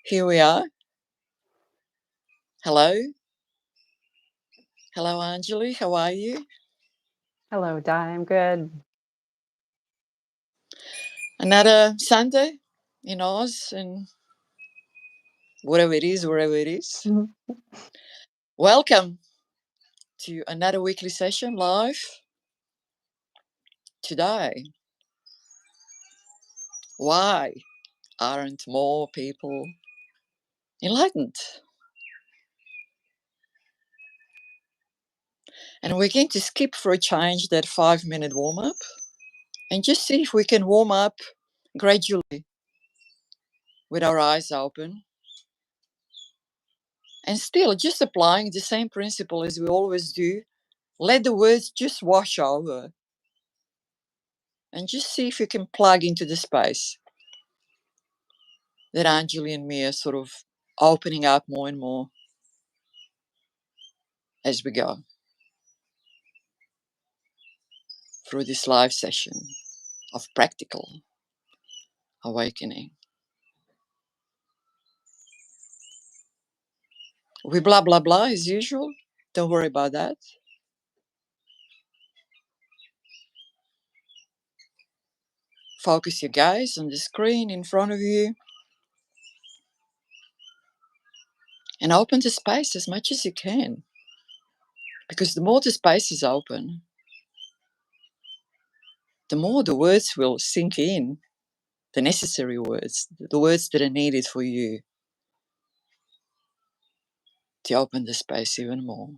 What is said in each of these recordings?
Here we are. Hello. Hello, Anjali. How are you? Hello, Di. I'm good. Another Sunday in Oz and whatever it is, wherever it is. Welcome to another weekly session live today. Why aren't more people enlightened? And we're going to skip for a change that 5-minute warm up and just see if we can warm up gradually with our eyes open and still just applying the same principle as we always do. Let the words just wash over and just see if you can plug into the space that Anjali and me are sort of opening up more and more as we go through this live session of practical awakening. We blah, blah, blah as usual. Don't worry about that. Focus your gaze on the screen in front of you and open the space as much as you can. Because the more the space is open, the more the words will sink in, the necessary words, the words that are needed for you to open the space even more.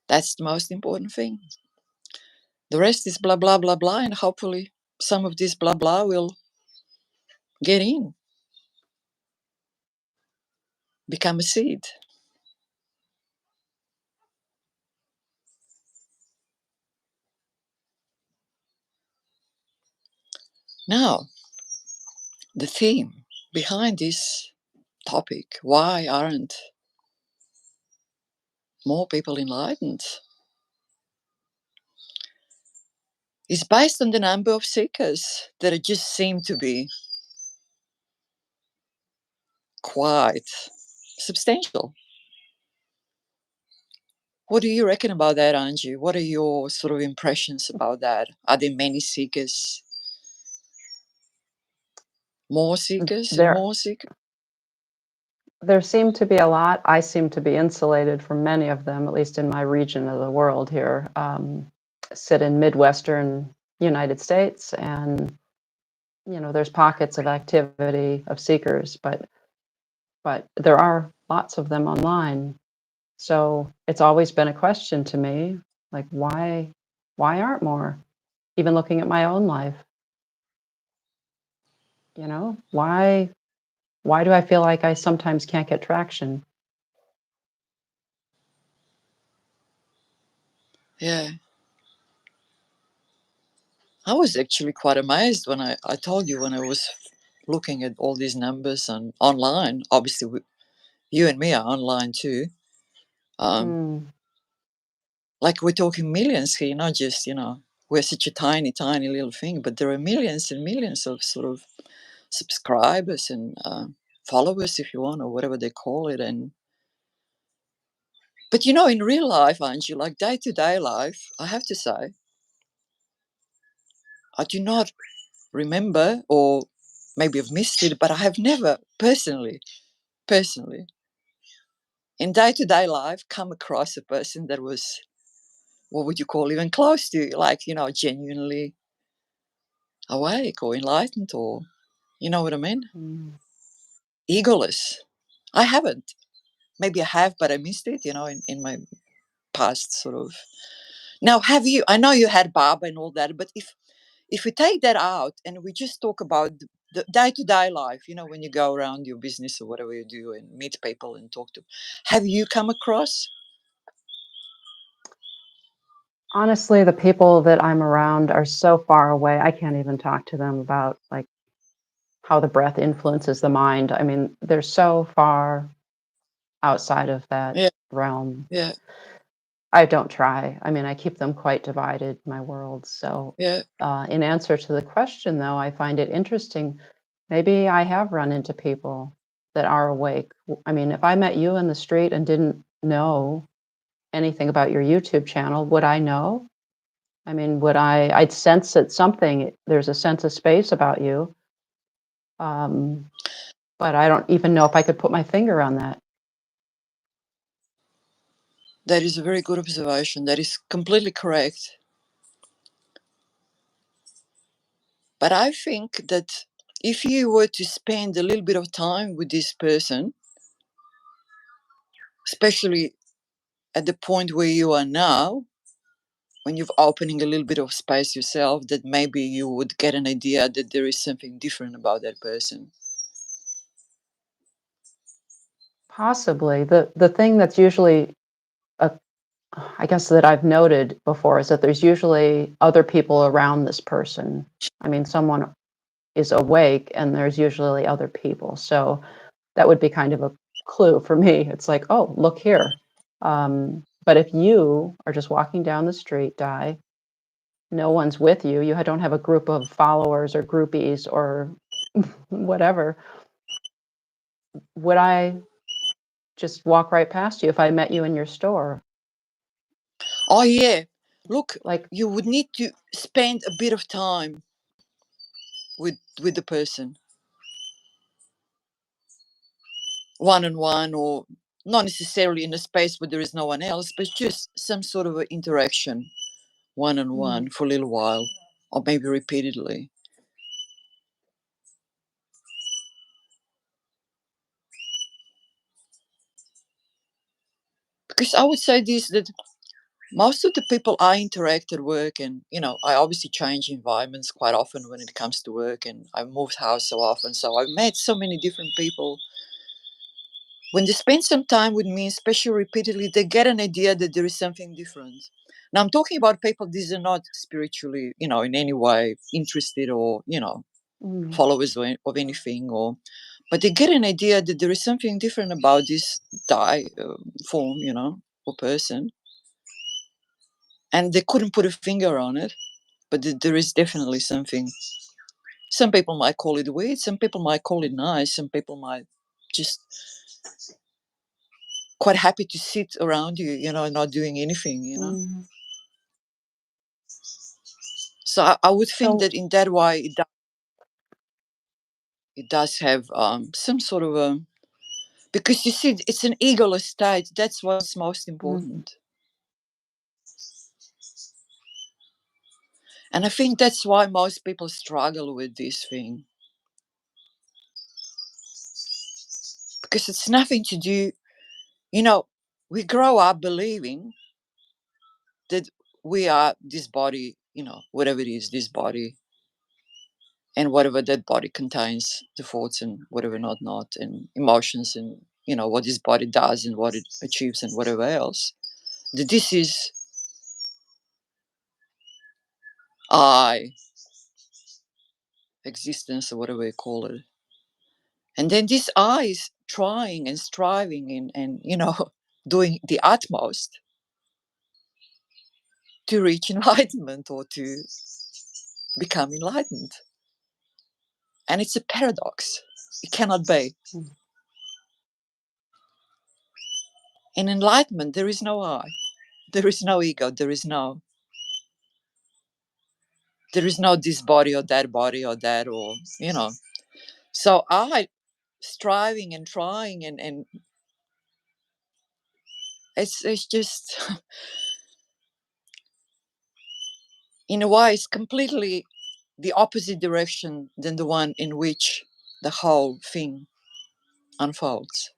That's the most important thing. The rest is blah, blah, blah, blah, and hopefully some of this blah, blah will get in, become a seed. Now, the theme behind this topic, why aren't more people enlightened, is based on the number of seekers that it just seem to be quite substantial. What do you reckon about that, Angie? What are your sort of impressions about that? Are there many seekers? More seekers and There, more seekers? there seem to be a lot. I seem to be insulated from many of them, at least in my region of the world here. Sit in Midwestern United States, and there's pockets of activity of seekers, but there are lots of them online. So it's always been a question to me, like why aren't more? Even looking at my own life, why do I feel like I sometimes can't get traction? Yeah. I was actually quite amazed when I told you when I was looking at all these numbers and online. Obviously, you and me are online too. Um, Mm. like we're talking millions here, not just, we're such a tiny, tiny little thing, but there are millions and millions of sort of subscribers and followers, if you want, or whatever they call it. But in real life, Angie, like day to day life, I have to say, I do not remember, or maybe I've missed it, but I have never personally, in day to day life, come across a person that was, what would you call, even close to, like, genuinely awake or enlightened, or, you know what I mean? Mm. Egoless. I haven't. Maybe I have, but I missed it, in my past sort of. Now, have you? I know you had Baba and all that, but if we take that out and we just talk about the day-to-day life, when you go around your business or whatever you do and meet people and talk to, have you come across? Honestly, the people that I'm around are so far away. I can't even talk to them about like how the breath influences the mind. I mean, they're so far outside of that Yeah, realm. yeah, I don't try. I mean, I keep them quite divided, my world. So, yeah, in answer to the question, though, I find it interesting. Maybe I have run into people that are awake. I mean, if I met you in the street and didn't know anything about your YouTube channel, would I know? I mean, I'd sense that there's a sense of space about you. Um, but I don't even know if I could put my finger on that. That is a very good observation. That is completely correct. But I think that if you were to spend a little bit of time with this person, especially at the point where you are now, when you're opening a little bit of space yourself, that maybe you would get an idea that there is something different about that person. Possibly. The thing that's usually a I guess that I've noted before is that there's usually other people around this person. I mean, someone is awake and there's usually other people. So that would be kind of a clue for me. It's like, oh, look here. But if you are just walking down the street, Di, no one's with you, you don't have a group of followers or groupies or whatever, would I just walk right past you if I met you in your store? Oh, yeah. Look, Like, you would need to spend a bit of time with the person, one on one, or not necessarily in a space where there is no one else, but just some sort of an interaction, one on mm, one, for a little while, or maybe repeatedly. Because I would say this, that most of the people I interact at work, and I obviously change environments quite often when it comes to work, and I've moved house so often, so I've met so many different people. When they spend some time with me, especially repeatedly, they get an idea that there is something different. Now I'm talking about people, these are not spiritually, in any way interested, or, mm, followers of anything, or but they get an idea that there is something different about this form, or person, and they couldn't put a finger on it, but there is definitely something. Some people might call it weird, some people might call it nice, some people might just quite happy to sit around you, not doing anything. mm. So I would think So, that in that way, it does have some sort of a, because you see, it's an egoless state. That's what's most mm, important. And I think that's why most people struggle with this thing, because it's nothing to do, you know, we grow up believing that we are this body, whatever it is, this body, and whatever that body contains, the thoughts and whatever not, and emotions, and, what this body does and what it achieves and whatever else. That this is I, existence, or whatever you call it. And then this I is trying and striving and doing the utmost to reach enlightenment or to become enlightened. And it's a paradox. It cannot be. mm, In enlightenment, there is no I. There is no ego. There is no this body or that, or, So I striving and trying, and it's just in a way it's completely the opposite direction than the one in which the whole thing unfolds.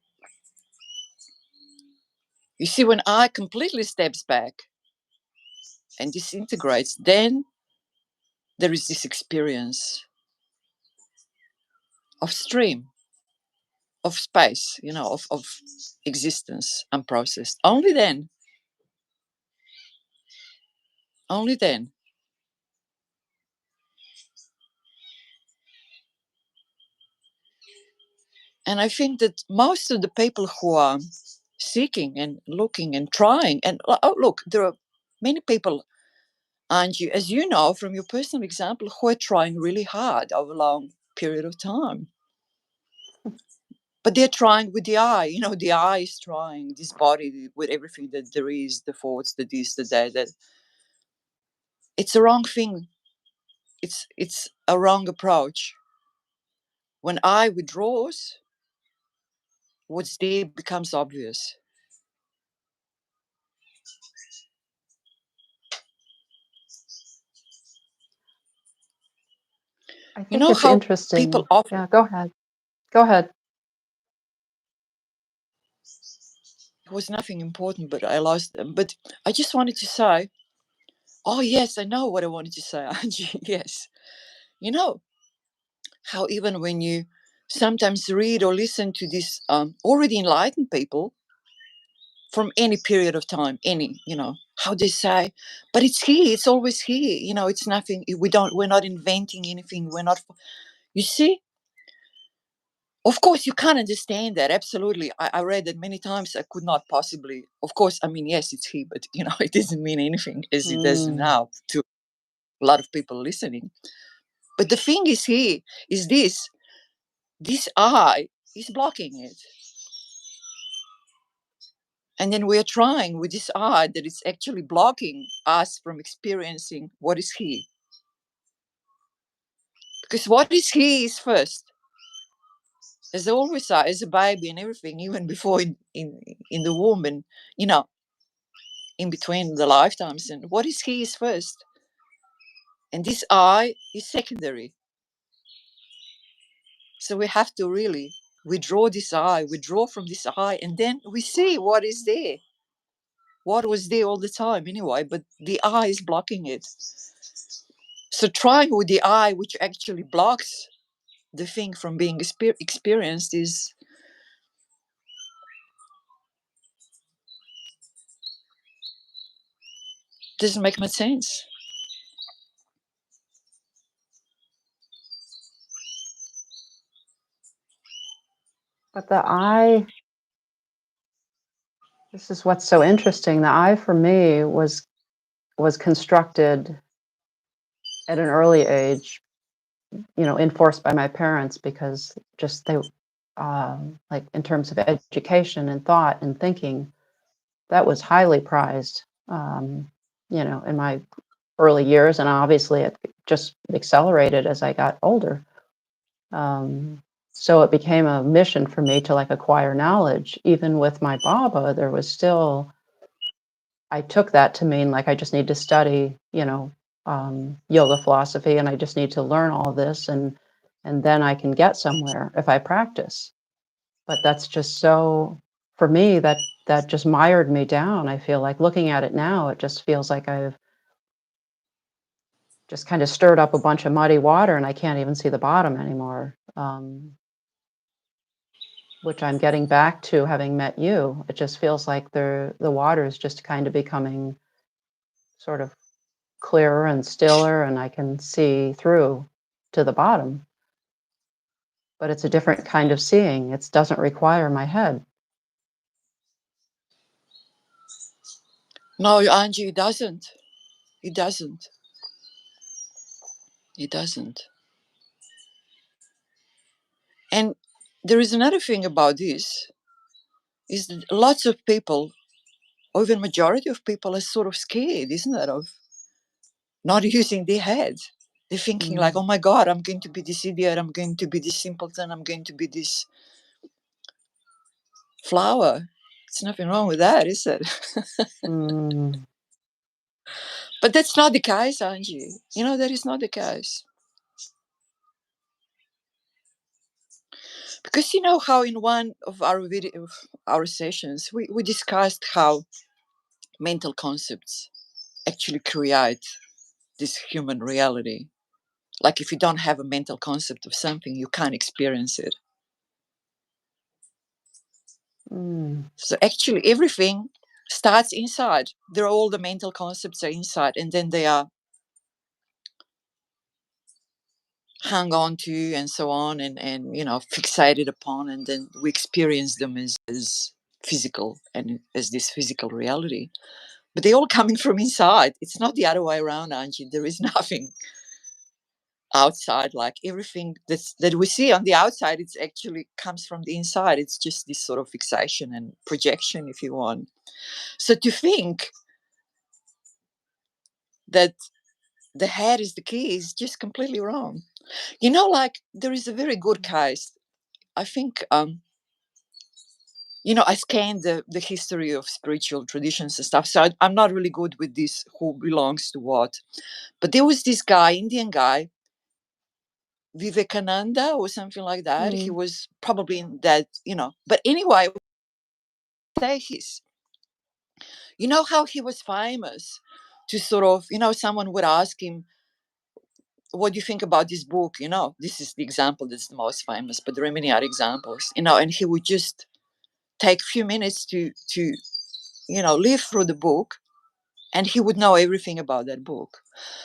You see, when I completely steps back and disintegrates, then there is this experience of stream, of space, of existence unprocessed. Only then. And I think that most of the people who are seeking and looking and trying, and look, there are many people, Angie, as you know from your personal example, who are trying really hard over long period of time. But they're trying with the eye. The eye is trying, this body, with everything that there is, the thoughts, the this, the that. It's a wrong thing. It's a wrong approach. When eye withdraws, what's there becomes obvious. I You think know it's how people interesting. often, Yeah, go ahead. Go ahead. it was nothing important, but I lost them. But I just wanted to say, oh yes, I know what I wanted to say, Angie. Yes. You know how even when you sometimes read or listen to these already enlightened people from any period of time, how they say, but it's here, it's always here. It's nothing. We're not inventing anything. We're not. You see, of course, you can't understand that. Absolutely. I read it many times. I could not possibly, of course, I mean, yes, it's he, but, it doesn't mean anything as it does Mm, now to a lot of people listening. But the thing is here is this eye is blocking it. And then we're trying with this eye that it's actually blocking us from experiencing what is here. Because what is here is first. As I always say, as a baby and everything, even before in the womb and, you know, in between the lifetimes, and what is here is first, and this I is secondary. So we have to really withdraw this I, withdraw from this I, and then we see what is there, what was there all the time anyway, but the I is blocking it. So trying with the I, which actually blocks the thing from being experienced, is doesn't make much sense. but the eye, this is what's so interesting. The eye for me was constructed at an early age, enforced by my parents because just they, like in terms of education and thought and thinking, that was highly prized, in my early years, and obviously it just accelerated as I got older. Um, so it became a mission for me to like acquire knowledge. Even with my Baba, there was still, I took that to mean like I just need to study, yoga philosophy, and I just need to learn all this, and then I can get somewhere if I practice. But that's just so, for me, that just mired me down. I feel like looking at it now, it just feels like I've just kind of stirred up a bunch of muddy water and I can't even see the bottom anymore. Which I'm getting back to having met you. It just feels like the water is just kind of becoming sort of clearer and stiller, and I can see through to the bottom. But it's a different kind of seeing. It doesn't require my head. No, Angie, it doesn't. It doesn't. It doesn't. And there is another thing about this is that lots of people, or even majority of people, are sort of scared, isn't it, of not using their head. They're thinking like, Mm, oh my God, I'm going to be this idiot, I'm going to be this simpleton, I'm going to be this flower. There's nothing wrong with that, is it? mm, But that's not the case, Angie. That is not the case. Because you know how in one of our sessions, we discussed how mental concepts actually create this human reality. Like if you don't have a mental concept of something, you can't experience it. mm. So actually everything starts inside. There are all the mental concepts are inside, and then they are hung on to and so on, and fixated upon, and then we experience them as physical and as this physical reality. But they're all coming from inside. It's not the other way around, Angie. There is nothing outside, like everything that we see on the outside, it's actually comes from the inside. It's just this sort of fixation and projection, if you want. So to think that the head is the key is just completely wrong. Like there is a very good case. I think I scanned the history of spiritual traditions and stuff. So I'm not really good with this who belongs to what. But there was this guy, Indian guy, Vivekananda or something like that. He Mm. was probably in that. But anyway, say how he was famous to sort of, someone would ask him, what do you think about this book? This is the example that's the most famous, but there are many other examples, and he would just take a few minutes to live through the book, and he would know everything about that book.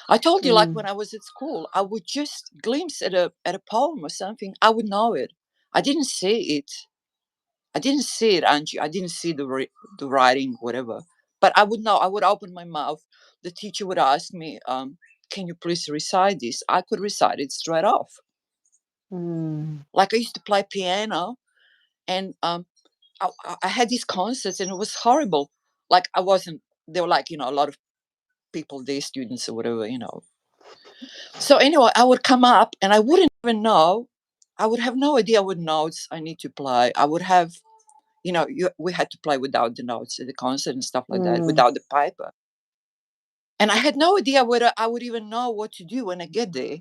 I told you, like when Mm. I was at school, I would just glimpse at a poem or something. I would know it. I didn't see it. Angie. I didn't see the writing, whatever. But I would know. I would open my mouth. The teacher would ask me, "Can you please recite this?" I could recite it straight off. Mm. Like I used to play piano, and I had these concerts, and it was horrible. Like I wasn't. There were like a lot of people, their students or whatever. So anyway, I would come up, and I wouldn't even know. I would have no idea what notes I need to play. I would have, we had to play without the notes at the concert and stuff like that, Mm. without the paper. And I had no idea whether I would even know what to do when I get there.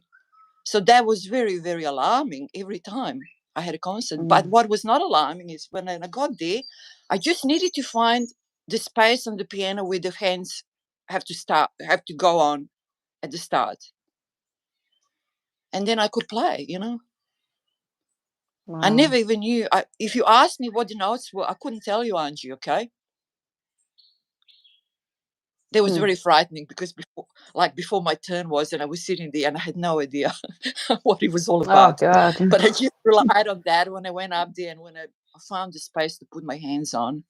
So that was very, very alarming every time I had a concert. But Mm. what was not alarming is when I got there, I just needed to find the space on the piano where the hands have to go on at the start. And then I could play. I Wow. never even knew. If you asked me what the notes were, I couldn't tell you, Angie, okay? That was Hmm. very frightening because before my turn was, and I was sitting there and I had no idea what it was all Oh about. God. But I just relied on that when I went up there and when I found the space to put my hands on,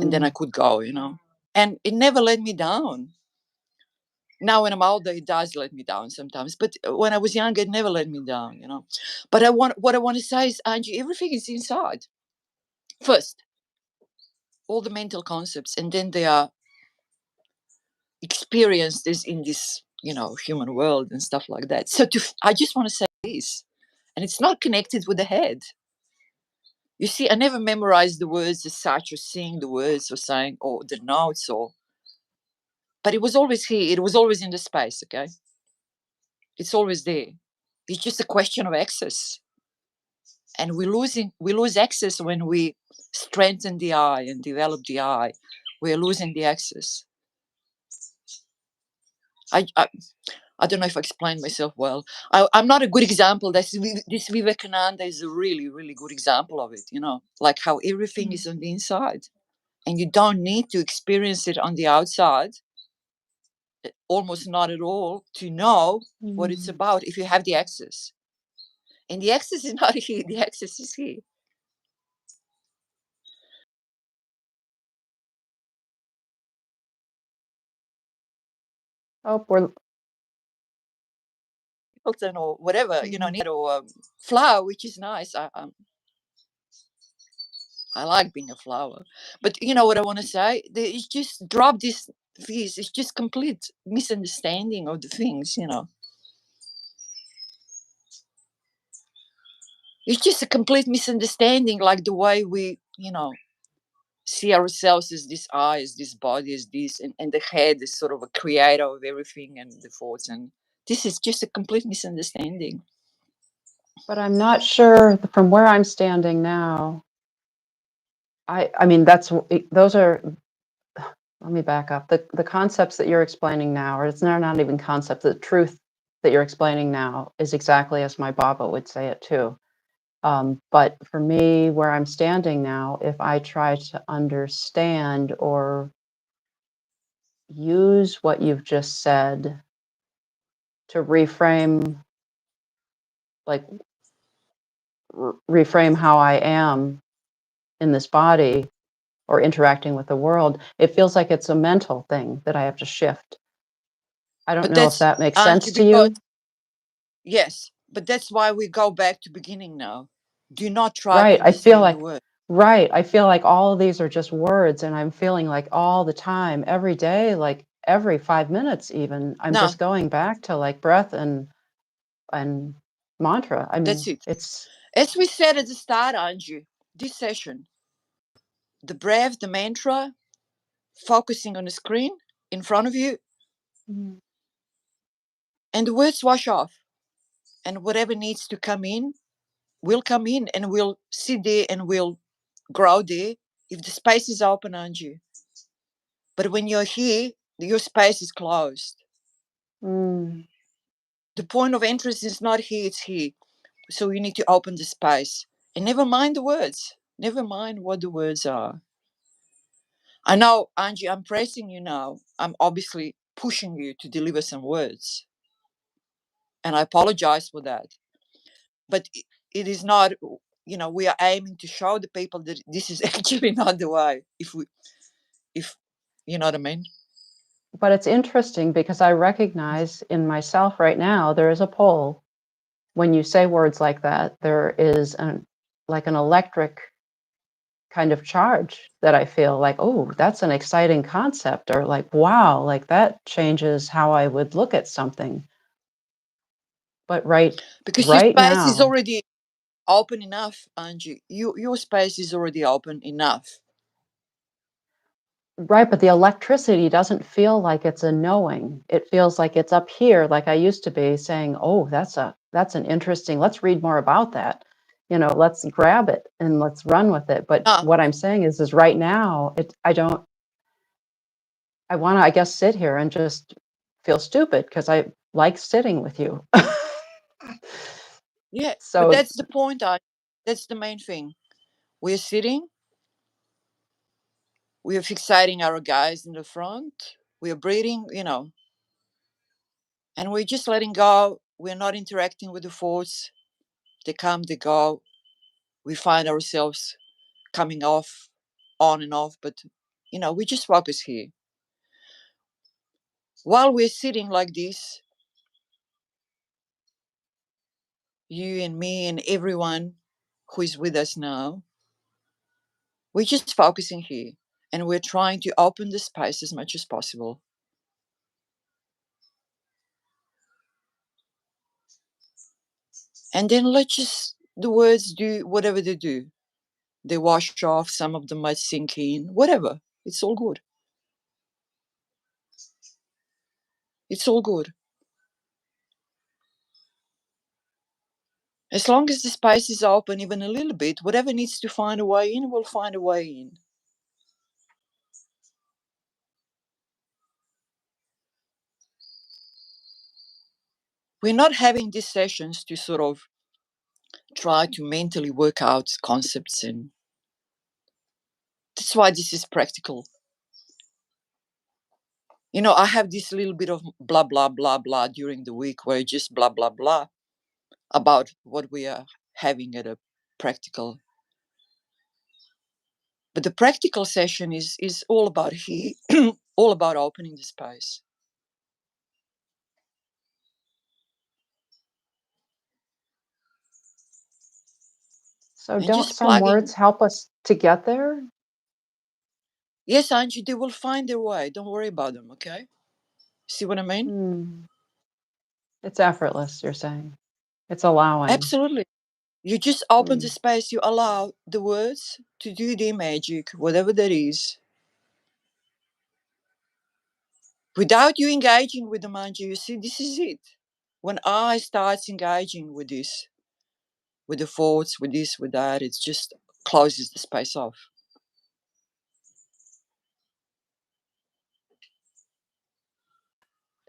and then I Mm. could go. And it never let me down. Now when I'm older, it does let me down sometimes. But when I was younger, it never let me down. But what I want to say is, Angie, everything is inside. First, all the mental concepts, and then they are experienced in this human world and stuff like that. So I just want to say this, and it's not connected with the head. You see, I never memorized the words as such, or seeing the words, or saying, or the notes, but it was always here. It was always in the space. Okay, it's always there. It's just a question of access, and we lose access when we strengthen the eye and develop the eye. We're losing the access. I don't know if I explained myself well. I'm not a good example. This Vivekananda is a really, really good example of it. Like how everything is on the inside. And you don't need to experience it on the outside, almost not at all, to know what it's Mm. about if you have the access. And the access is not here, the access is here. Oh, we're. Hilton or whatever, Mm. or flower, which is nice. I like being a flower. But you know what I want to say? It's just drop this. It's just complete misunderstanding of the things. It's just a complete misunderstanding, like the way we see ourselves as this eye, as this body, as this, and the head is sort of a creator of everything and the thoughts. And this is just a complete misunderstanding. But I'm not sure from where I'm standing now. I mean those are. Let me back up. The concepts that you're explaining now, or it's not even concepts. The truth that you're explaining now is exactly as my Baba would say it too. But for me, where I'm standing now, if I try to understand or use what you've just said to reframe, like reframe how I am in this body or interacting with the world, it feels like it's a mental thing that I have to shift. I don't But know if that's that makes sense Angie, to because you. Yes, but that's why we go back to beginning now. Do not try to Right. I feel understand the like, word. right. I feel like all of these are just words, and I'm feeling like all the time, every day, like every 5 minutes, even, I'm No, just going back to like breath and mantra. I that's mean, it. it's As we said at the start, Anju, this session, the breath, the mantra, focusing on the screen in front of you, mm, and the words wash off. And whatever needs to come in will come in and will sit there and will grow there if the space is open, Anju. But when you're here, your space is closed. mm. The point of entrance is not here, it's here. So you need to open the space. And never mind the words. Never mind what the words are. I know, Angie, I'm pressing you now. I'm obviously pushing you to deliver some words. And I apologize for that. But it is not, we are aiming to show the people that this is actually not the way. If you know what I mean? But it's interesting because I recognize in myself right now, there is a pull. When you say words like that, there is like an electric kind of charge that I feel like, oh, that's an exciting concept, or like, wow, like that changes how I would look at something. But Because your right space is now, already open enough, Angie. Your space is already open enough. right, but the electricity doesn't feel like it's a knowing. It feels like it's up here, like I used to be saying, oh, that's an interesting, let's read more about that. Let's grab it and let's run with it. But No, what I'm saying is right now, I want to, I guess, sit here and just feel stupid because I like sitting with you. yeah, but So, that's the point. That's the main thing. We're sitting, we are fixating our guys in the front, we are breathing, and we're just letting go. We're not interacting with the thoughts. They come, they go. We find ourselves coming off, on and off, but we just focus here. While we're sitting like this, you and me and everyone who is with us now, we're just focusing here and we're trying to open the space as much as possible. And then let just the words do whatever they do. They wash off, some of them might sink in, whatever. It's all good. It's all good. As long as the space is open even a little bit, whatever needs to find a way in will find a way in. We're not having these sessions to sort of try to mentally work out concepts, and that's why this is practical. I have this little bit of blah blah blah blah during the week where I just blah blah blah about what we are having at a practical. But the practical session is all about here, all about opening the space so and don't just some plugging. words help us to get there? Yes, Angie, they will find their way. Don't worry about them, okay? See what I mean? Hmm. It's effortless, you're saying. It's allowing. Absolutely. You just open the Hmm. space, you allow the words to do their magic, whatever that is, without you engaging with the mantra. You see, this is it. When I starts engaging with this, with the thoughts, with this, with that, it just closes the space off.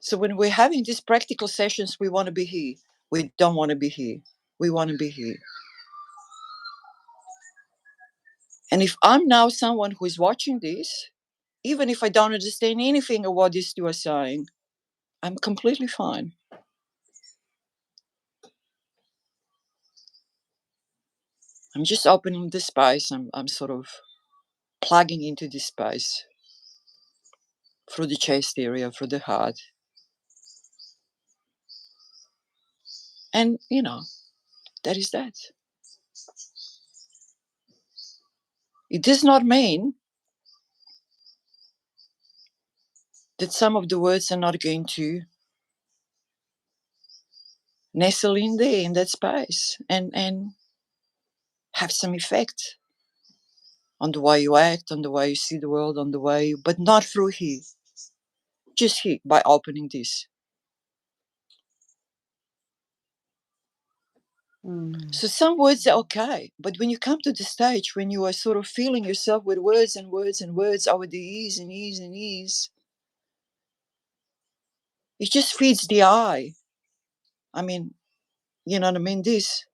So when we're having these practical sessions, we want to be here. We don't want to be here. We want to be here. And if I'm now someone who is watching this, even if I don't understand anything of what these two are saying, I'm completely fine. I'm just opening the space. I'm sort of plugging into this space through the chest area, through the heart. And, that is that. It does not mean that some of the words are not going to nestle in there in that space and have some effect on the way you act, on the way you see the world, on the way you, but not through here. Just here, by opening this. So some words are okay, but when you come to the stage when you are sort of feeling yourself with words and words and words over the ease and ease and ease, it just feeds the eye. I mean, you know what I mean? This,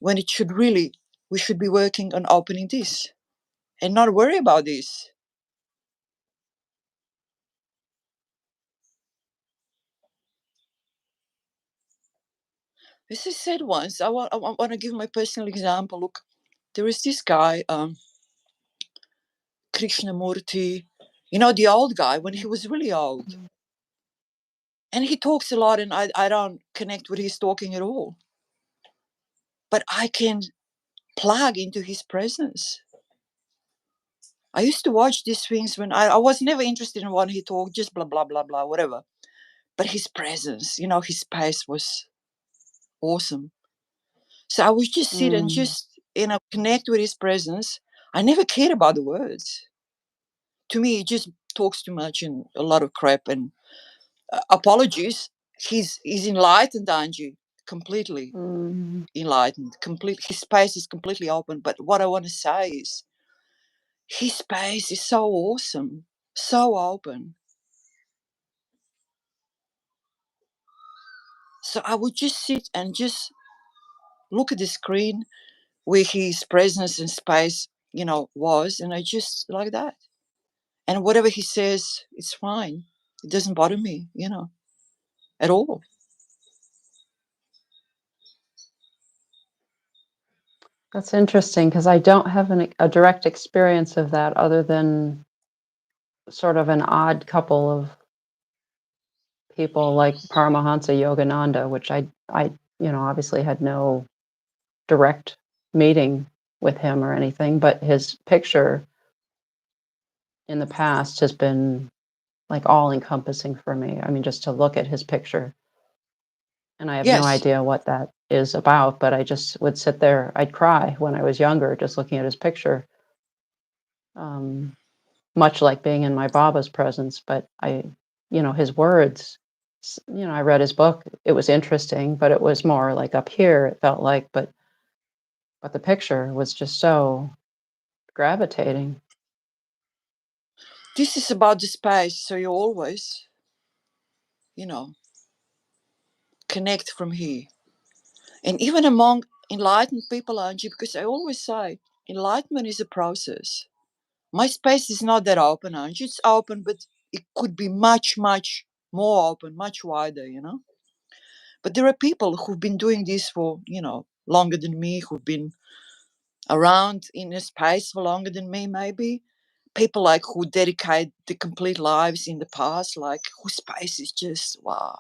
when it should really, we should be working on opening this and not worry about this. As I said once, I want to give my personal example. Look, there is this guy, Krishnamurti, the old guy, when he was really old. And he talks a lot, and I don't connect with his talking at all. But I can plug into his presence. I used to watch these things when I was never interested in what he talked, just blah, blah, blah, blah, whatever. But his presence, his space was awesome. So I would just sit and just, connect with his presence. I never cared about the words. To me, he just talks too much and a lot of crap. And apologies, he's enlightened, Angie, completely enlightened. His space is completely open. But what I want to say is, his space is so awesome, so open. So I would just sit and just look at the screen where his presence and space, was, and I just like that. And whatever he says, it's fine. It doesn't bother me, at all. That's interesting because I don't have a direct experience of that other than sort of an odd couple of people like Paramahansa Yogananda, which I obviously had no direct meeting with him or anything, but his picture in the past has been like all encompassing for me. I mean, just to look at his picture, and I have no Yes. idea what that is about, but I just would sit there. I'd cry when I was younger, just looking at his picture. Much like being in my Baba's presence, but his words, I read his book. It was interesting, but it was more like up here, it felt like, but the picture was just so gravitating. This is about the space, so you always, you know, connect from here. And even among enlightened people, Angie, because I always say enlightenment is a process. My space is not that open, Angie. It's open, but it could be much, much more open, much wider. But there are people who've been doing this for, longer than me, who've been around in a space for longer than me, maybe. People like who dedicate the complete lives in the past, like whose space is just wow.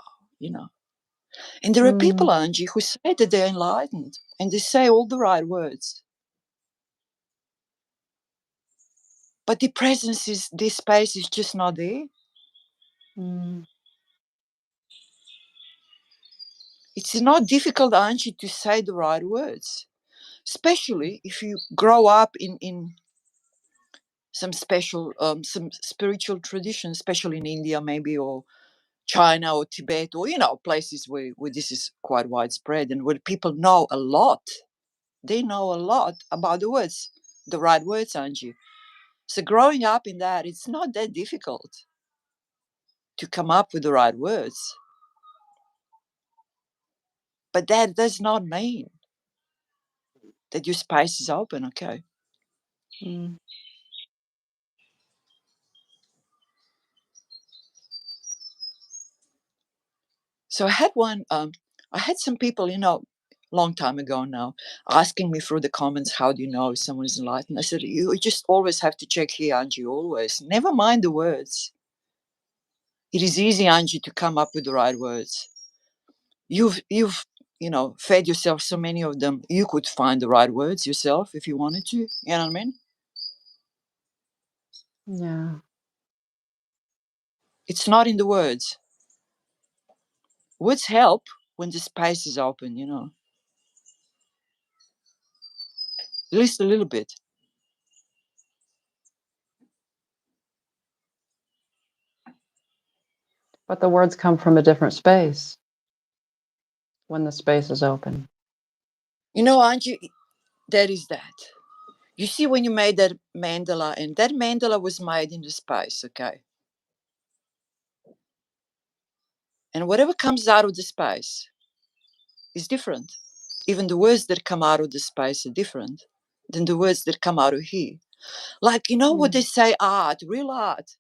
And there are people, Mm, Angie, who say that they're enlightened and they say all the right words. But the presence is, this space is just not there. mm, It's not difficult, Angie, to say the right words, especially if you grow up in some special, some spiritual tradition, especially in India, maybe, or China or Tibet, or, places where this is quite widespread and where people know a lot. They know a lot about the words, the right words, Angie. So growing up in that, it's not that difficult to come up with the right words. But that does not mean that your space is open, okay? mm, So I had some people, long time ago now, asking me through the comments, how do you know if someone is enlightened? I said, you just always have to check here, Angie, always. Never mind the words. It is easy, Angie, to come up with the right words. you've fed yourself so many of them. You could find the right words yourself if you wanted to. You know what I mean? Yeah. It's not in the words. Words help when the space is open. At least a little bit. But the words come from a different space when the space is open. Aren't you? That is that. You see, when you made that mandala, and that mandala was made in the space, okay? And whatever comes out of the space is different. Even the words that come out of the space are different than the words that come out of here. Like, what they say, art, real art.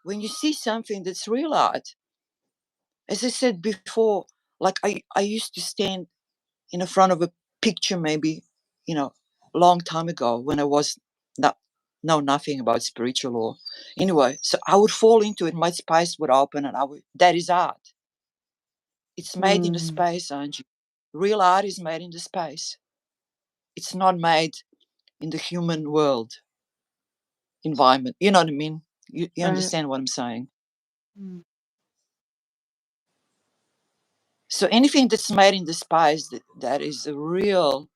When you see something that's real art, as I said before, like I used to stand in the front of a picture maybe, a long time ago when I was not know nothing about spiritual or anyway. So I would fall into it, my space would open and that is art. It's made in the space, Angie. Real art is made in the space. It's not made in the human world environment. You know what I mean? You Right. understand what I'm saying? So anything that's made in the space, that is a real,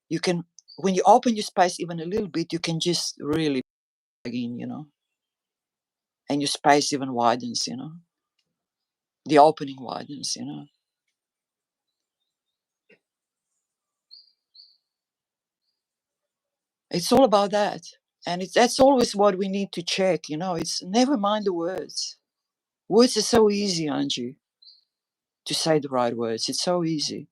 you can, when you open your space even a little bit, you can just really plug in. And your space even widens. The opening widens. It's all about that. And that's always what we need to check. It's never mind the words. Words are so easy, Angie, to say the right words. It's so easy.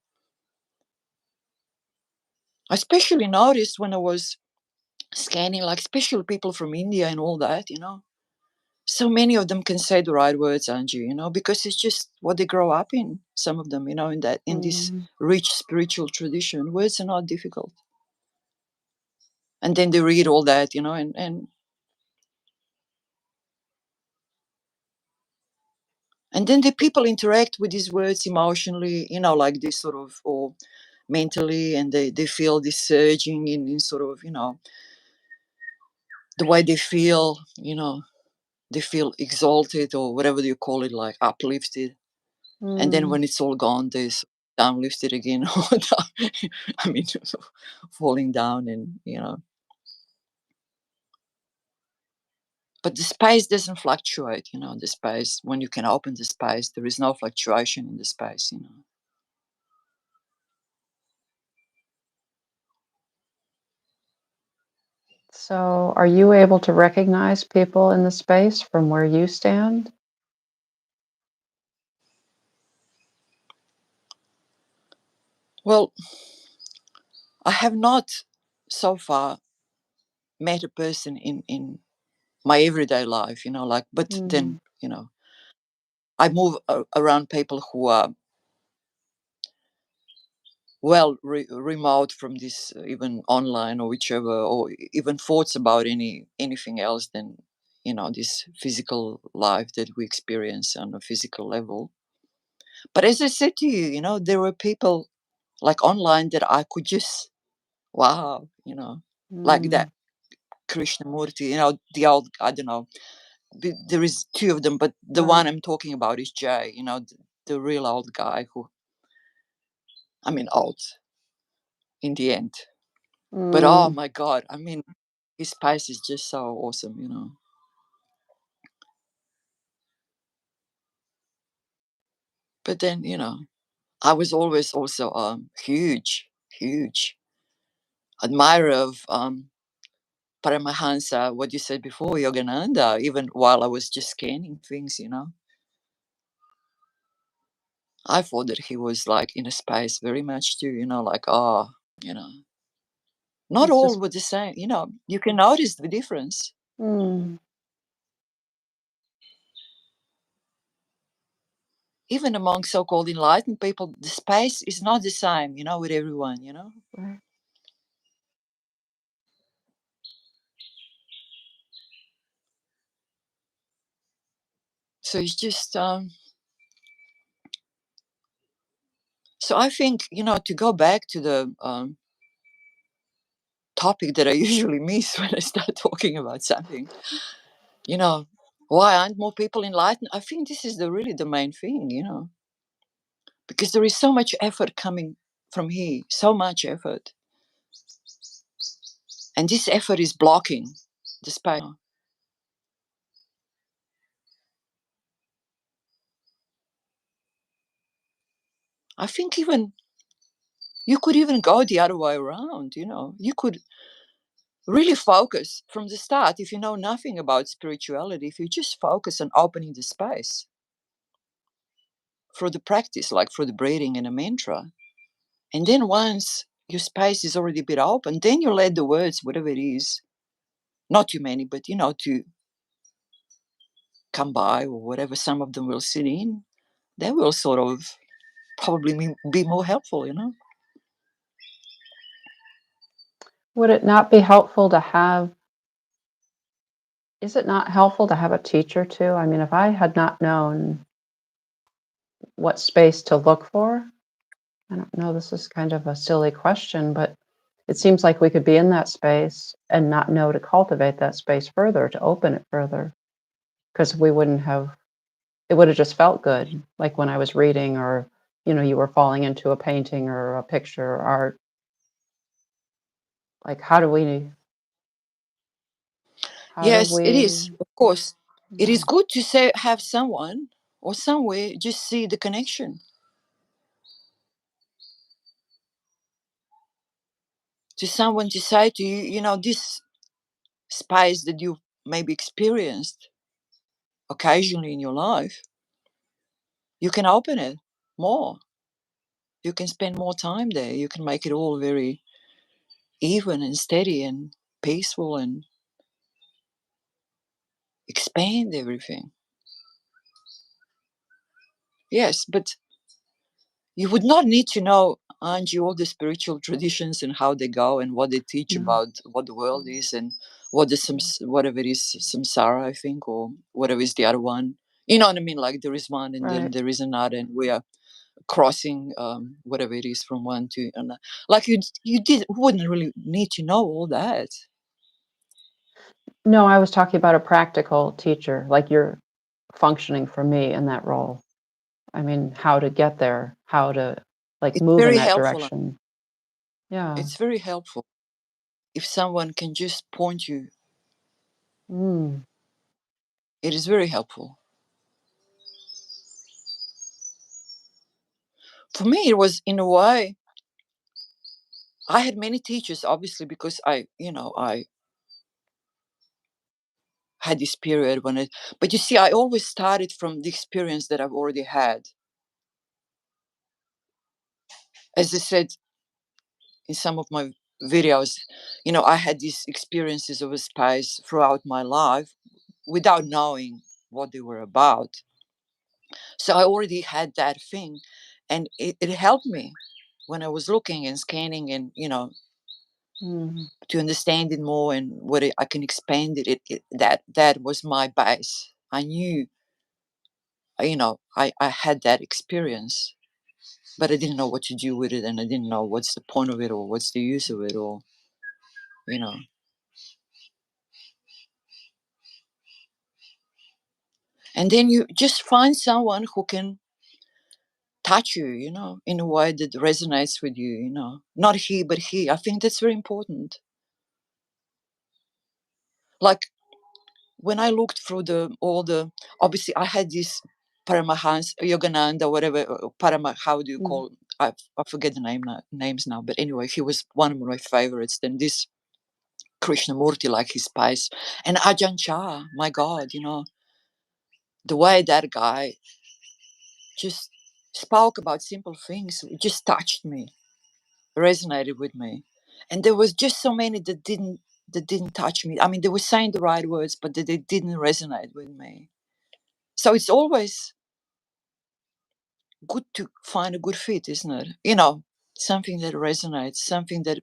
I especially noticed when I was scanning, like, especially people from India and all that. So many of them can say the right words, Angie, because it's just what they grow up in. Some of them, in this rich spiritual tradition, words are not difficult. And then they read all that, and then the people interact with these words emotionally, like this sort of, or mentally, and they feel this surging in sort of, the way they feel exalted or whatever you call it, like uplifted. And then when it's all gone, they're downlifted again, or I mean, falling down, and. But the space doesn't fluctuate. The space, when you can open the space, there is no fluctuation in the space. So, are you able to recognize people in the space from where you stand? Well, I have not so far met a person in my everyday life, like, but then, I move around people who are well remote from this, even online or whichever, or even thoughts about anything else than this physical life that we experience on a physical level. But as I said to you, there were people like online that I could just, wow, like that Krishnamurti, the old, I don't know, there is two of them, but the Right. one I'm talking about is Jay, the real old guy who, I mean, old in the end. But oh my God, I mean, his spice is just so awesome. But then, I was always also huge, huge admirer of Paramahansa, what you said before, Yogananda, even while I was just scanning things. I thought that he was like in a space very much too, like, you know, not It's all just were the same. You can notice the difference. Even among so-called enlightened people, the space is not the same, with everyone. right. So it's just, So I think, to go back to the topic that I usually miss when I start talking about something, you know, why aren't more people enlightened? I think this is really the main thing, because there is so much effort coming from here, so much effort. And this effort is blocking the space. I think even you could even go the other way around, You could really focus from the start if you know nothing about spirituality, if you just focus on opening the space for the practice, like for the breathing and a mantra. And then once your space is already a bit open, then you let the words, whatever it is, not too many, but to come by or whatever, some of them will sit in. They will sort of probably be more helpful. Would it not be helpful to have, is it not helpful to have a teacher too? I mean, if I had not known what space to look for, I don't know, this is kind of a silly question, but it seems like we could be in that space and not know to cultivate that space further, to open it further, because we wouldn't have, it would have just felt good, like when I was reading, or, you were falling into a painting or a picture or art. Like, how do Yes, it is, we, of course. It is yeah, good to say, have someone or somewhere just see the connection, to someone to say to you, this space that you maybe experienced occasionally in your life, you can open it more. You can spend more time there. You can make it all very even and steady and peaceful and expand everything. Yes, but you would not need to know, Angie, all the spiritual traditions and how they go and what they teach no, about what the world is and what the whatever it is, samsara, I think, or whatever is the other one. You know what I mean? Like there is one and then right. there is another, and we are crossing whatever it is from one to another. Like you wouldn't really need to know all that. No, I was talking about a practical teacher, like you're functioning for me in that role. I mean, how to get there, how to like It's move in very that helpful. direction. Yeah. It's very helpful if someone can just point you. Mm. It is very helpful. For me, it was in a way. I had many teachers, obviously, because I had this period when it. But you see, I always started from the experience that I've already had. As I said in some of my videos, I had these experiences of a space throughout my life without knowing what they were about. So I already had that thing, and it helped me when I was looking and scanning and Mm. to understand it more and what I can expand it. That was my base. I knew, I had that experience, but I didn't know what to do with it, and I didn't know what's the point of it or what's the use of it, or you know. And then you just find someone who can touch you, in a way that resonates with you, not he but he. I think that's very important. Like when I looked through the all the obviously I had this Paramahans, Yogananda, whatever, how do you Mm. call? I forget the names now, but anyway, he was one of my favorites. Then this Krishnamurti, like his spice, and Ajahn Chah. My God, the way that guy just spoke about simple things, it just touched me, resonated with me, and there was just so many that didn't touch me. I mean, they were saying the right words, but they didn't resonate with me. So it's always good to find a good fit, isn't it? Something that resonates, something that.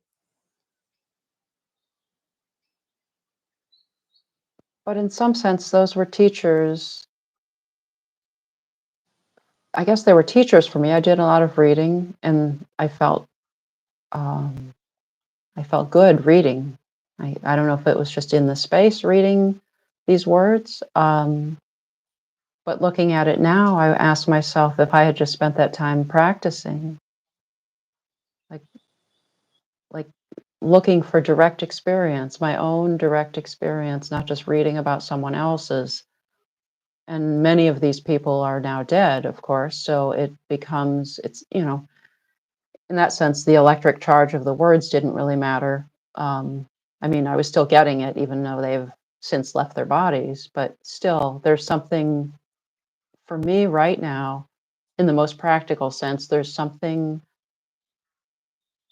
But in some sense, those were teachers I guess they were teachers for me. I did a lot of reading, and um, I felt good reading. I don't know if it was just in the space reading these words, but looking at it now, I ask myself if I had just spent that time practicing, like like looking for direct experience, my own direct experience, not just reading about someone else's. And many of these people are now dead, of course, so it becomes it's in that sense, the electric charge of the words didn't really matter. I mean, I was still getting it, even though they've since left their bodies, but still, there's something for me right now, in the most practical sense, there's something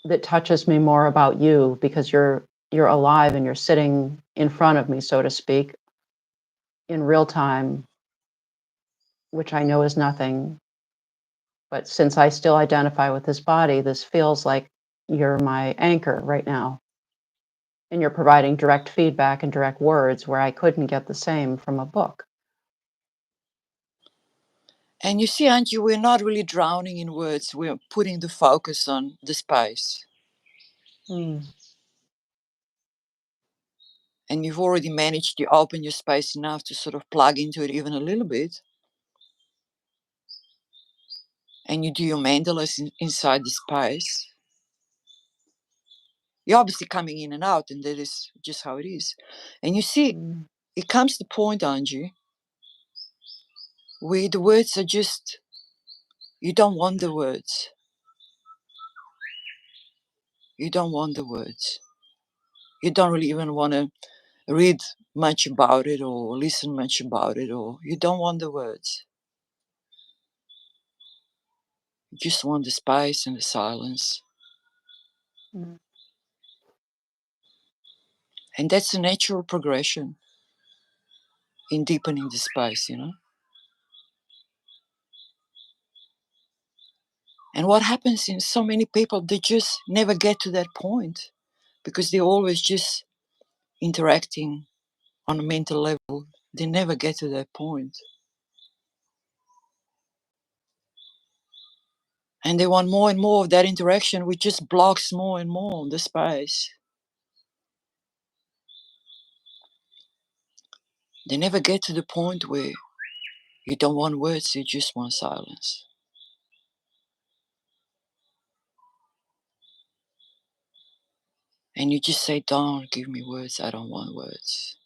that touches me more about you because you're alive and you're sitting in front of me, so to speak, in real time, which I know is nothing. But since I still identify with this body, this feels like you're my anchor right now. And you're providing direct feedback and direct words where I couldn't get the same from a book. And you see, Angie, we're not really drowning in words. We're putting the focus on the space. Mm, And you've already managed to open your space enough to sort of plug into it even a little bit. And you do your mandalas inside the space. You're obviously coming in and out, and that is just how it is. And you see, mm, it comes to the point, Angie, where the words are just, you don't want the words. You don't want the words. You don't really even want to read much about it or listen much about it, or you don't want the words. You just want the space and the silence. mm, And that's a natural progression in deepening the space, you know. And what happens in so many people, they just never get to that point because they're always just interacting on a mental level. They never get to that point. And they want more and more of that interaction, which just blocks more and more the space. They never get to the point where you don't want words, you just want silence. And you just say, don't give me words, I don't want words.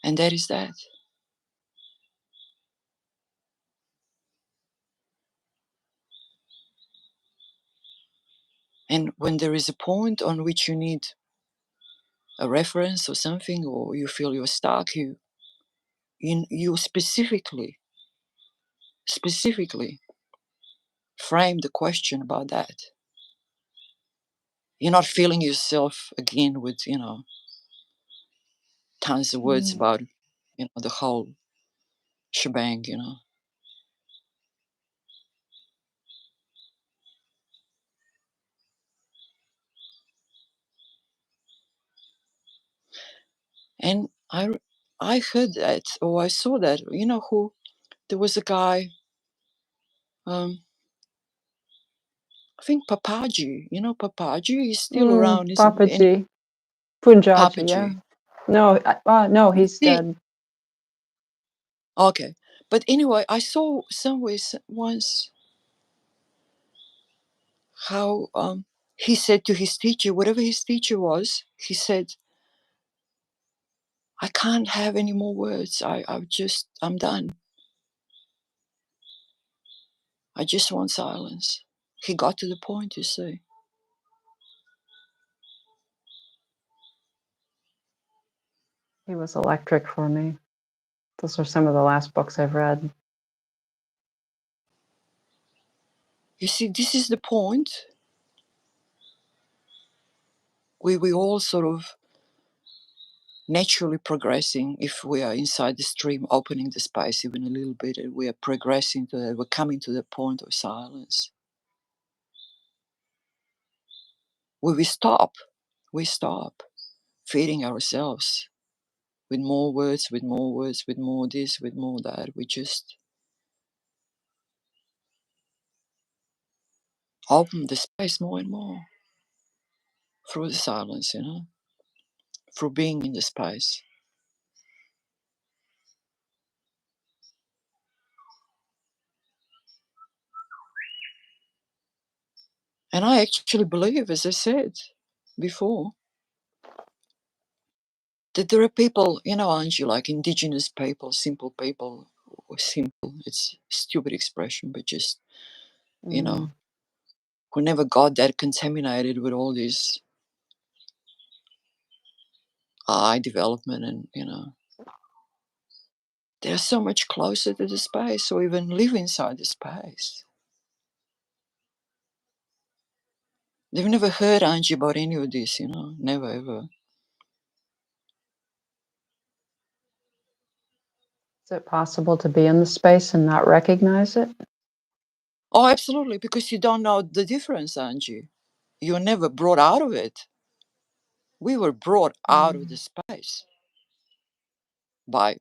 And that is that. And when there is a point on which you need a reference or something, or you feel you're stuck, you specifically frame the question about that. You're not filling yourself again with, tons of words mm. about, the whole shebang. And I heard that, or I saw that, who, there was a guy, um, I think Papaji, Papaji is still around, isn't he? And Papaji, Punjaji, yeah. Papaji. No, no, You he's see, dead. okay. But anyway, I saw somewhere once how he said to his teacher, whatever his teacher was, he said, I can't have any more words. I'm done. I just want silence. He got to the point, you see. He was electric for me. Those are some of the last books I've read. You see, this is the point where we all sort of naturally progressing. If we are inside the stream, opening the space even a little bit, and we are progressing to that, we're coming to the point of silence where we stop feeding ourselves with more words, with more words, with more this, with more that. We just open the space more and more through the silence, through being in the space. And I actually believe, as I said before, that there are people, Angie, like indigenous people, simple people, or simple, it's a stupid expression, but just, Mm. who never got that contaminated with all this eye development and, they're so much closer to the space or even live inside the space. They've never heard, Angie, about any of this, never ever. Is it possible to be in the space and not recognize it? Oh, absolutely, because you don't know the difference, Angie. You're never brought out of it. We were brought out of the Mm. space by,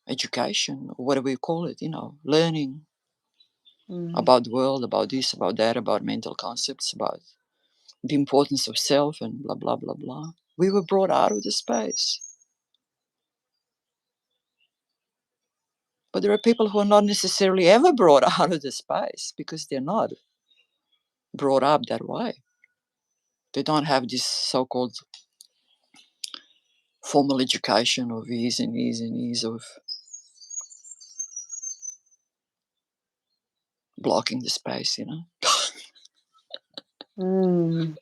education, or whatever you call it, learning Mm. about the world, about this, about that, about mental concepts, about the importance of self and blah, blah, blah, blah. We were brought out of the space. But there are people who are not necessarily ever brought out of the space because they're not brought up that way. They don't have this so-called formal education of years and years and years of blocking the space, Mm.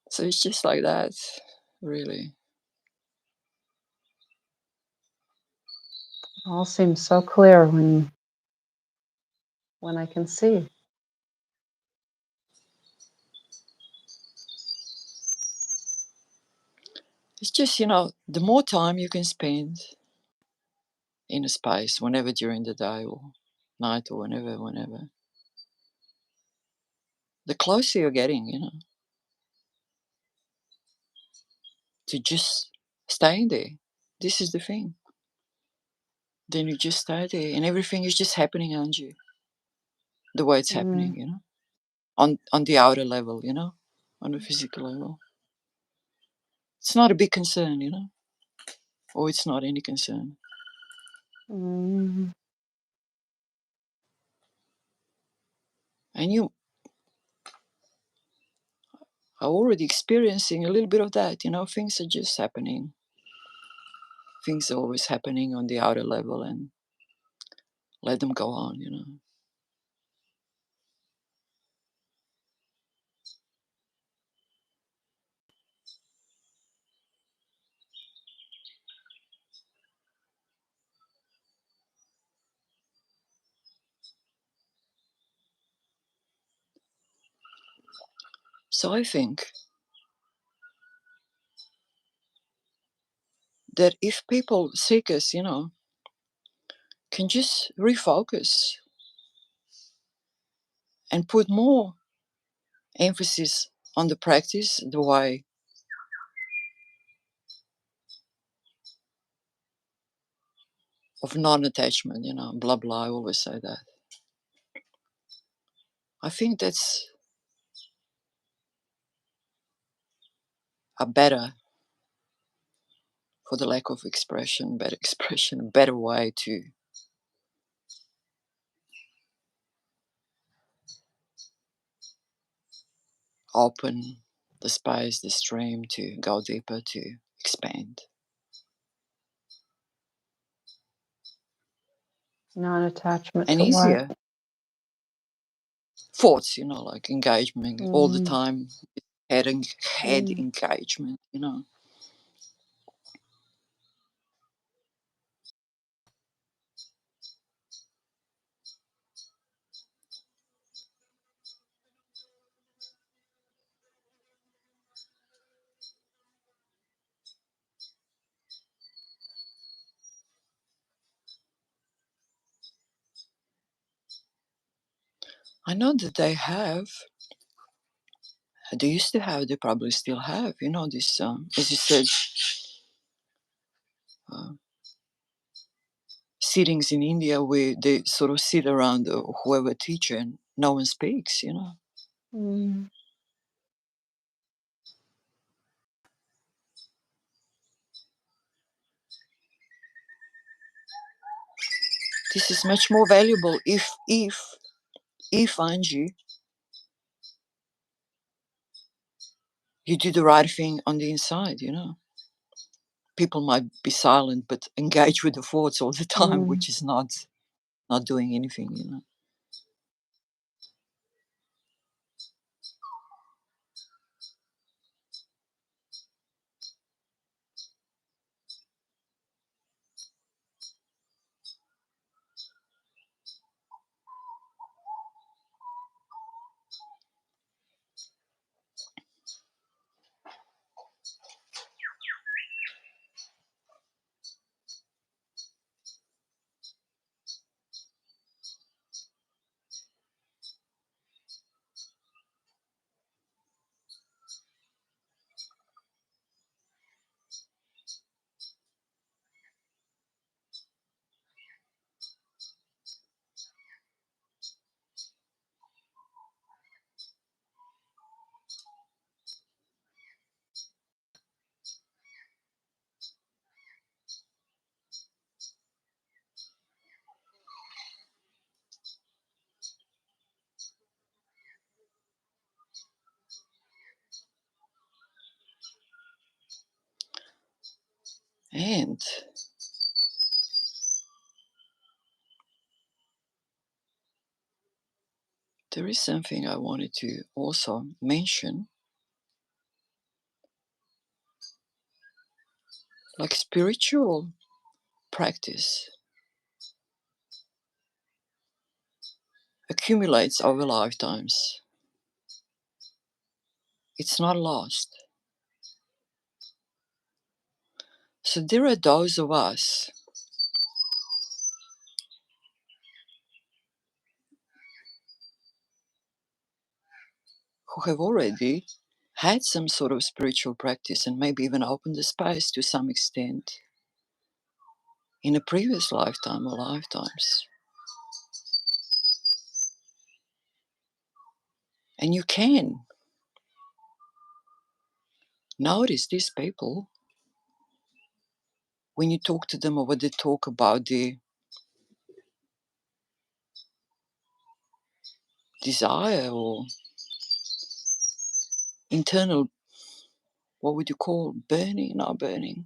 So it's just like that, really. It all seems so clear when I can see. It's just, the more time you can spend in a space, whenever during the day or night or whenever, the closer you're getting, to just staying there. This is the thing. Then you just stay there and everything is just happening around you the way it's happening, Mm. on the outer level, on the physical level. It's not a big concern, or it's not any concern. Mm. And you are already experiencing a little bit of that, things are just happening. Things are always happening on the outer level and let them go on. So I think that if people, seekers, can just refocus and put more emphasis on the practice, the way of non-attachment, blah blah. I always say that. I think that's a better, for the lack of expression, better expression, a better way to open the space, the stream, to go deeper, to expand. Non-attachment And to what? easier thoughts, like engagement all the Mm. time, head Mm. engagement. I know that they have. They used to have. They probably still have. You know, this, as you said, uh, sittings in India where they sort of sit around whoever teacher and no one speaks. You know, Mm. this is much more valuable if Angie, you do the right thing on the inside. You know, people might be silent but engage with the thoughts all the time, Mm. which is not doing anything. You know. And there is something I wanted to also mention, like spiritual practice accumulates over lifetimes. It's not lost. So there are those of us who have already had some sort of spiritual practice and maybe even opened the space to some extent in a previous lifetime or lifetimes. And you can notice these people when you talk to them or when they talk about the desire or internal, what would you call, burning, not burning,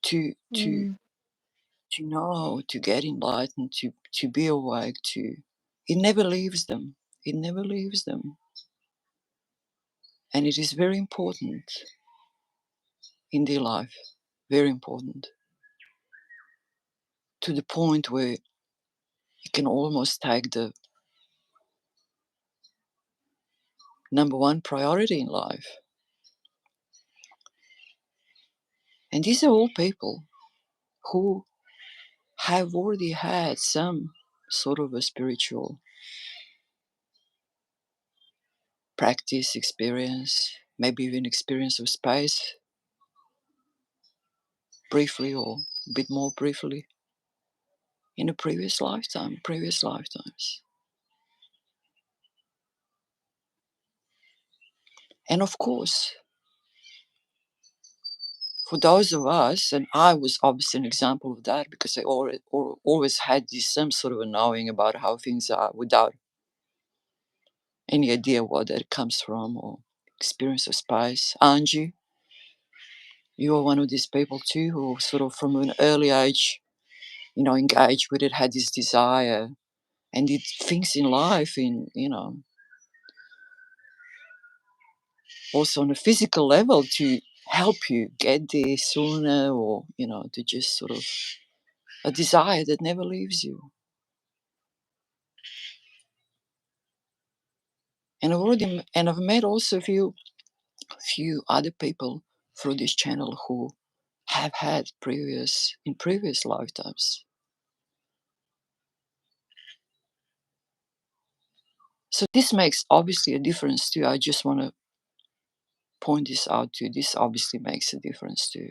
to to Mm. to know, to get enlightened, to be awake, to it never leaves them. It never leaves them. And it is very important in their life, very important, to the point where you can almost take the number one priority in life. And these are all people who have already had some sort of a spiritual practice, experience, maybe even experience of space, briefly or a bit more briefly, in a previous lifetime, previous lifetimes. And of course, for those of us, and I was obviously an example of that because I always had this some sort of a knowing about how things are without any idea where that comes from or experience of space. Angie, you are one of these people too who sort of from an early age, engaged with it, had this desire and did things in life also on a physical level to help you get there sooner or, to just sort of a desire that never leaves you. And I've met also a few other people through this channel who have had in previous lifetimes So this makes obviously a difference too. I just want to point this out to you. This obviously makes a difference too.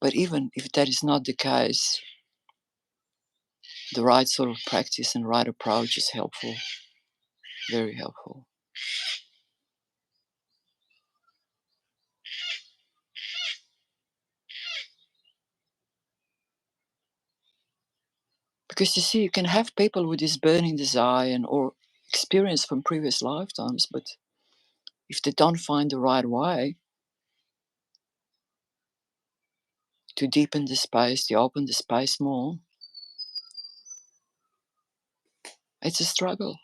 But even if that is not the case, the right sort of practice and right approach is helpful, very helpful. Because you see, you can have people with this burning desire and or experience from previous lifetimes, but if they don't find the right way to deepen the space, to open the space more, it's a struggle.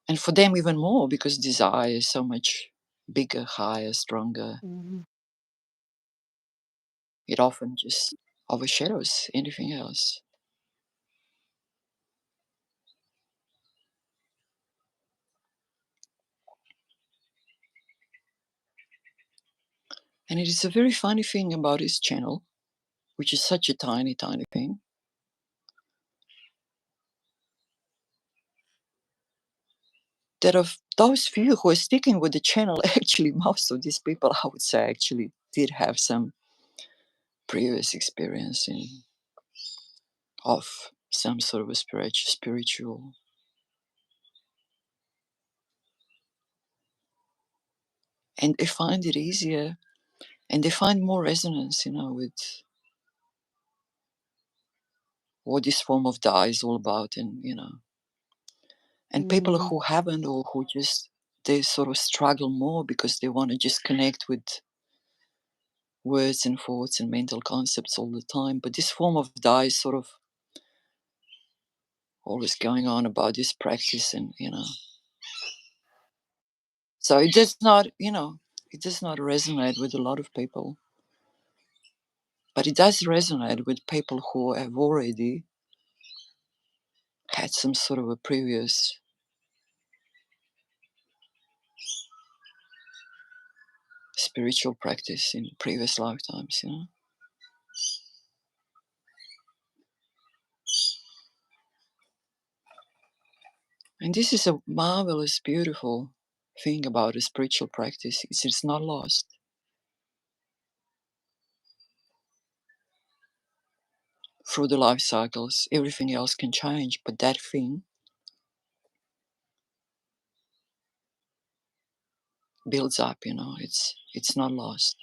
And for them even more, because desire is so much bigger, higher, stronger. Mhm. It often just overshadows anything else. And it is a very funny thing about this channel, which is such a tiny, tiny thing, that of those few who are sticking with the channel, actually, most of these people, I would say, actually did have some previous experience of some sort of a spiritual. And they find it easier and they find more resonance, with what this form of Dharma is all about. And people Mhm. who haven't or who just, they sort of struggle more because they want to just connect with words and thoughts and mental concepts all the time. But this form of Dharma is sort of always going on about this practice and. So it does not, it does not resonate with a lot of people. But it does resonate with people who have already had some sort of a previous spiritual practice in previous lifetimes. And this is a marvelous, beautiful thing about a spiritual practice. It's not lost. Through the life cycles, everything else can change, but that thing builds up. It's not lost.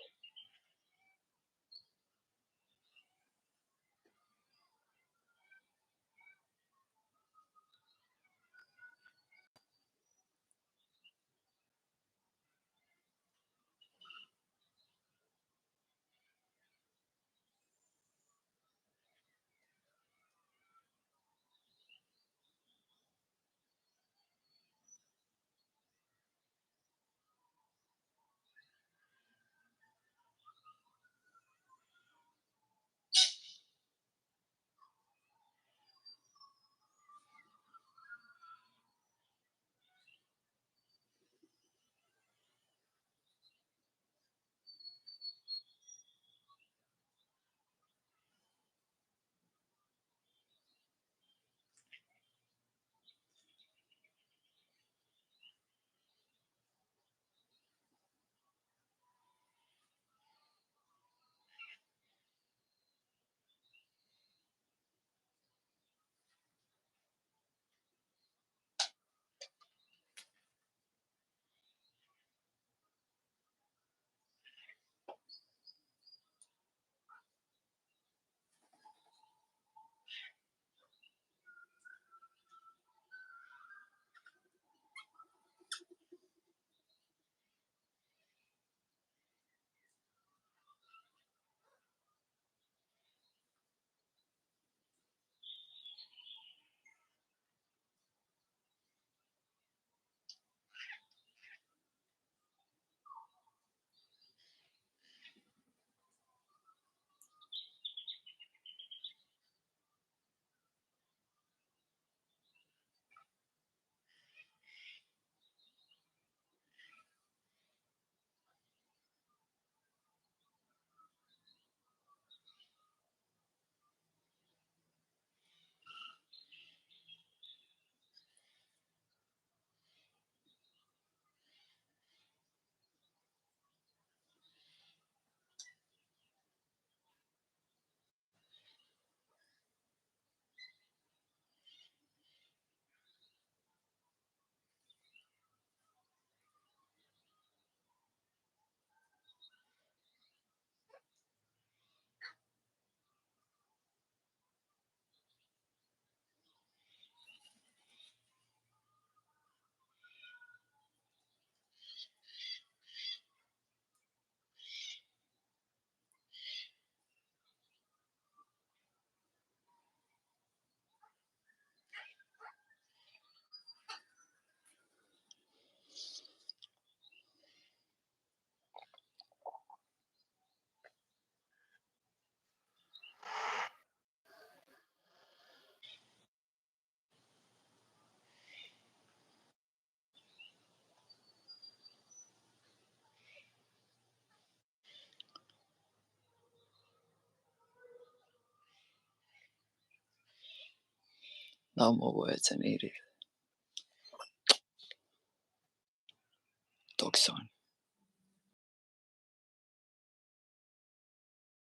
No more words are needed. Talk soon.